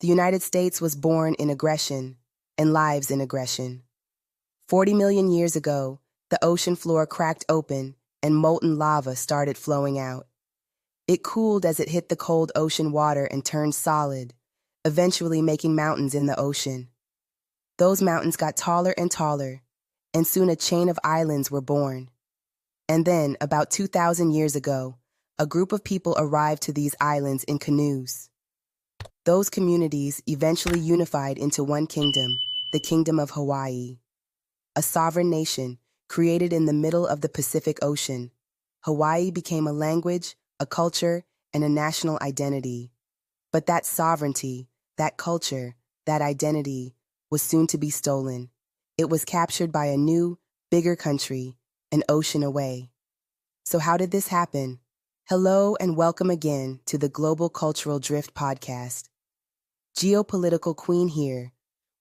The United States was born in aggression and lives in aggression. 40 million years ago, the ocean floor cracked open and molten lava started flowing out. It cooled as it hit the cold ocean water and turned solid, eventually making mountains in the ocean. Those mountains got taller and taller, and soon a chain of islands were born. And then, about 2,000 years ago, a group of people arrived to these islands in canoes. Those communities eventually unified into one kingdom, the Kingdom of Hawaii. A sovereign nation created in the middle of the Pacific Ocean, Hawaii became a language, a culture, and a national identity. But that sovereignty, that culture, that identity was soon to be stolen. It was captured by a new, bigger country, an ocean away. So how did this happen? Hello and welcome again to the Global Cultural Drift podcast. Geopolitical Queen here,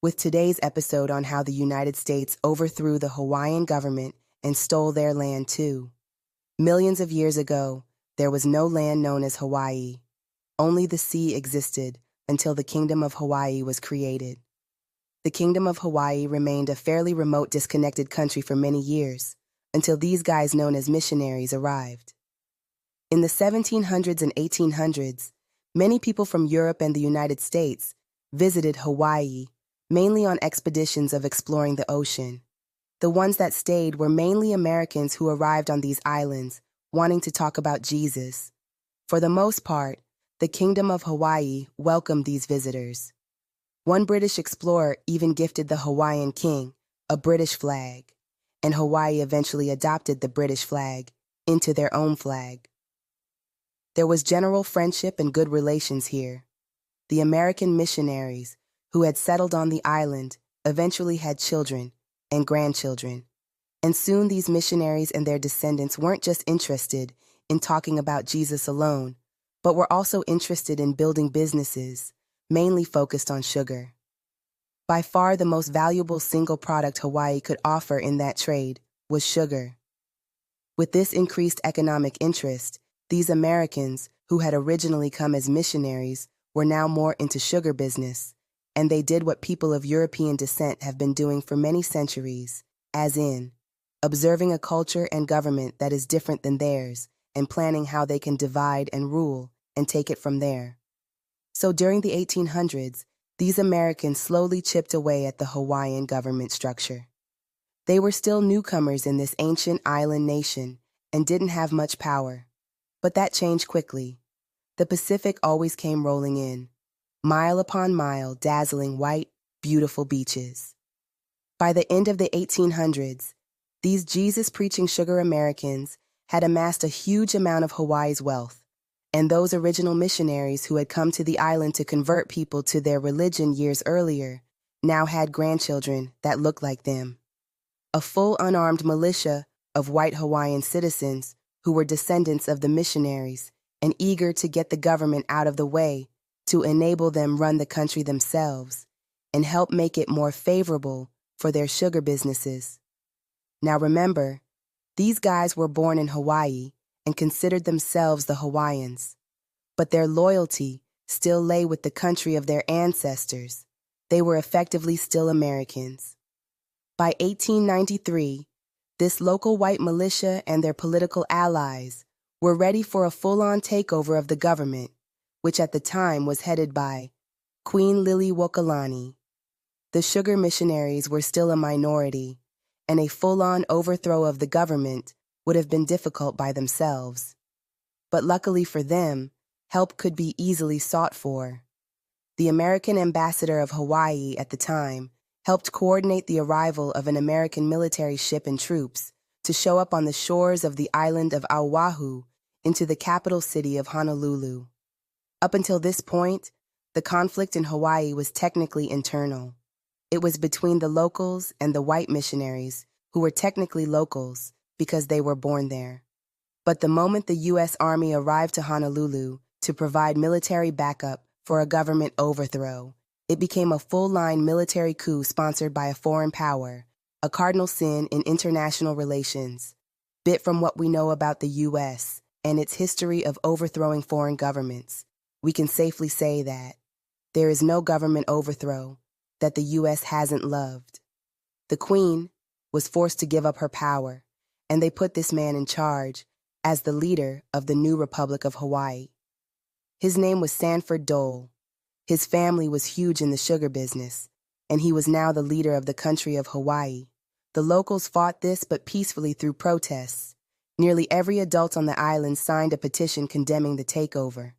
with today's episode on how the United States overthrew the Hawaiian government and stole their land too. Millions of years ago, there was no land known as Hawaii. Only the sea existed until the Kingdom of Hawaii was created. The Kingdom of Hawaii remained a fairly remote, disconnected country for many years, until these guys known as missionaries arrived. In the 1700s and 1800s, many people from Europe and the United States visited Hawaii, mainly on expeditions of exploring the ocean. The ones that stayed were mainly Americans who arrived on these islands, wanting to talk about Jesus. For the most part, the Kingdom of Hawaii welcomed these visitors. One British explorer even gifted the Hawaiian king a British flag, and Hawaii eventually adopted the British flag into their own flag. There was general friendship and good relations here. The American missionaries who had settled on the island eventually had children and grandchildren, and soon these missionaries and their descendants weren't just interested in talking about Jesus alone, but were also interested in building businesses, mainly focused on sugar. By far the most valuable single product Hawaii could offer in that trade was sugar. With this increased economic interest, these Americans, who had originally come as missionaries, were now more into sugar business, and they did what people of European descent have been doing for many centuries, as in, observing a culture and government that is different than theirs, and planning how they can divide and rule and take it from there. So during the 1800s, these Americans slowly chipped away at the Hawaiian government structure. They were still newcomers in this ancient island nation and didn't have much power. But that changed quickly. The Pacific always came rolling in, mile upon mile, dazzling white, beautiful beaches. By the end of the 1800s, these Jesus-preaching sugar Americans had amassed a huge amount of Hawaii's wealth, and those original missionaries who had come to the island to convert people to their religion years earlier now had grandchildren that looked like them. A full unarmed militia of white Hawaiian citizens who were descendants of the missionaries and eager to get the government out of the way to enable them run the country themselves and help make it more favorable for their sugar businesses. Now remember, these guys were born in Hawaii and considered themselves the Hawaiians, but their loyalty still lay with the country of their ancestors. They were effectively still Americans. By 1893, this local white militia and their political allies were ready for a full-on takeover of the government, which at the time was headed by QueenLili'uokalani. The sugar missionaries were still a minority, and a full-on overthrow of the government would have been difficult by themselves. But luckily for them, help could be easily sought for. The American ambassador of Hawaii at the time helped coordinate the arrival of an American military ship and troops to show up on the shores of the island of Oahu into the capital city of Honolulu. Up until this point, the conflict in Hawaii was technically internal. It was between the locals and the white missionaries, who were technically locals because they were born there. But the moment the U.S. Army arrived to Honolulu to provide military backup for a government overthrow, it became a full-line military coup sponsored by a foreign power, a cardinal sin in international relations, bit from what we know about the U.S. and its history of overthrowing foreign governments. We can safely say that there is no government overthrow that the U.S. hasn't loved. The Queen was forced to give up her power, and they put this man in charge as the leader of the new Republic of Hawaii. His name was Sanford Dole. His family was huge in the sugar business, and he was now the leader of the country of Hawaii. The locals fought this, but peacefully through protests. Nearly every adult on the island signed a petition condemning the takeover.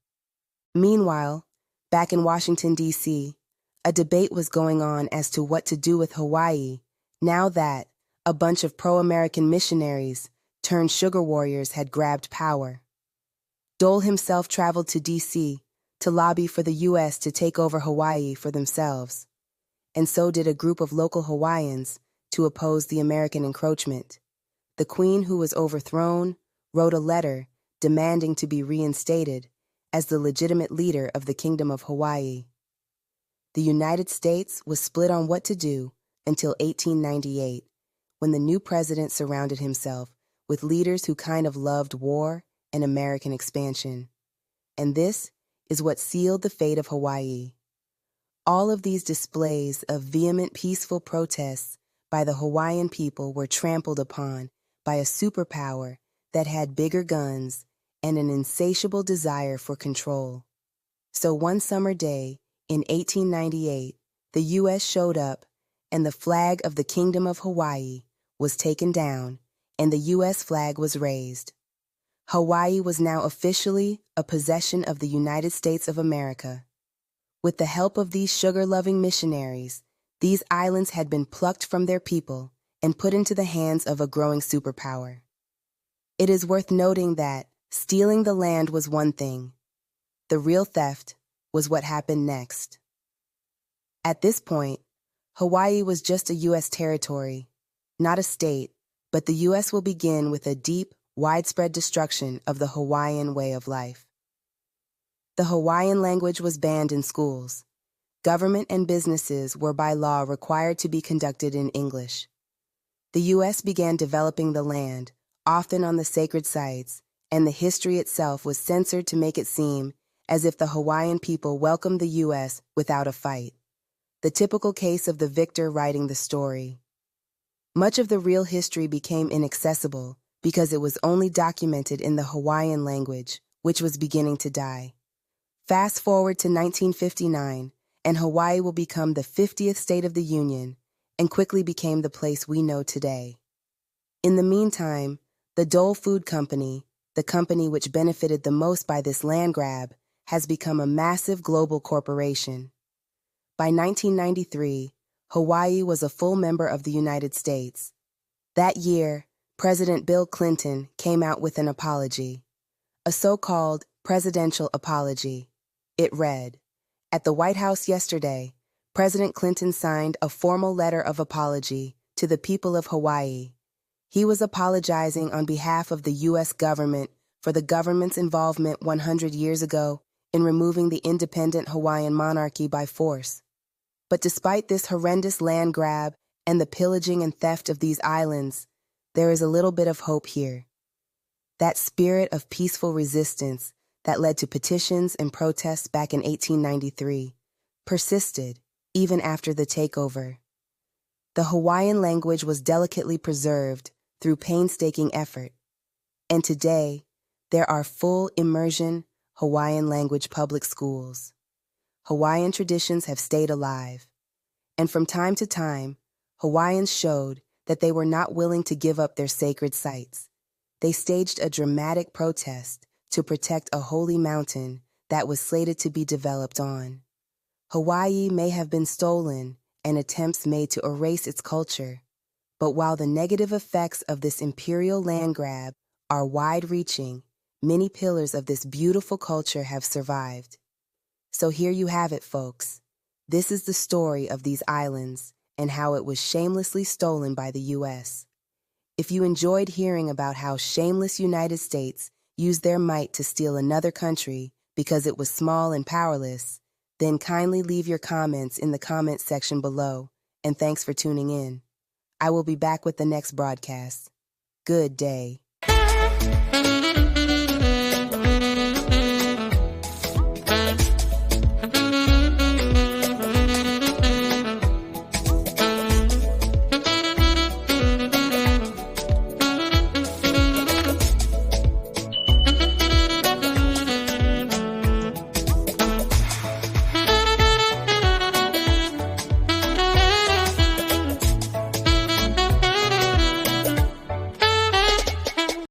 Meanwhile, back in Washington, D.C., a debate was going on as to what to do with Hawaii now that a bunch of pro-American missionaries turned sugar warriors had grabbed power. Dole himself traveled to D.C. to lobby for the U.S. to take over Hawaii for themselves, and so did a group of local Hawaiians to oppose the American encroachment. The Queen, who was overthrown, wrote a letter demanding to be reinstated as the legitimate leader of the Kingdom of Hawaii. The United States was split on what to do until 1898, when the new president surrounded himself with leaders who kind of loved war and American expansion. And this is what sealed the fate of Hawaii. All of these displays of vehement, peaceful protests by the Hawaiian people were trampled upon by a superpower that had bigger guns and an insatiable desire for control. So one summer day in 1898, the U.S. showed up, and the flag of the Kingdom of Hawaii was taken down, and the U.S. flag was raised. Hawaii was now officially a possession of the United States of America. With the help of these sugar-loving missionaries, these islands had been plucked from their people and put into the hands of a growing superpower. It is worth noting that stealing the land was one thing. The real theft was what happened next. At this point, Hawaii was just a U.S. territory, not a state, but the U.S. will begin with a deep, widespread destruction of the Hawaiian way of life. The Hawaiian language was banned in schools. Government and businesses were by law required to be conducted in English. The U.S. began developing the land, often on the sacred sites, and the history itself was censored to make it seem as if the Hawaiian people welcomed the U.S. without a fight. The typical case of the victor writing the story. Much of the real history became inaccessible because it was only documented in the Hawaiian language, which was beginning to die. Fast forward to 1959, and Hawaii will become the 50th state of the Union and quickly became the place we know today. In the meantime, the Dole Food Company, the company which benefited the most by this land grab, has become a massive global corporation. By 1993, Hawaii was a full member of the United States. That year, President Bill Clinton came out with an apology, a so-called presidential apology. It read, "At the White House yesterday, President Clinton signed a formal letter of apology to the people of Hawaii. He was apologizing on behalf of the U.S. government for the government's involvement 100 years ago in removing the independent Hawaiian monarchy by force. But despite this horrendous land grab and the pillaging and theft of these islands, there is a little bit of hope here. That spirit of peaceful resistance that led to petitions and protests back in 1893 persisted even after the takeover. The Hawaiian language was delicately preserved through painstaking effort, and today there are full immersion Hawaiian language public schools. Hawaiian traditions have stayed alive, and from time to time, Hawaiians showed that they were not willing to give up their sacred sites. They staged a dramatic protest to protect a holy mountain that was slated to be developed on. Hawaii may have been stolen and attempts made to erase its culture, but while the negative effects of this imperial land grab are wide-reaching, many pillars of this beautiful culture have survived. So here you have it, folks. This is the story of these islands and how it was shamelessly stolen by the U.S. If you enjoyed hearing about how shameless United States used their might to steal another country because it was small and powerless, then kindly leave your comments in the comments section below, and thanks for tuning in. I will be back with the next broadcast. Good day.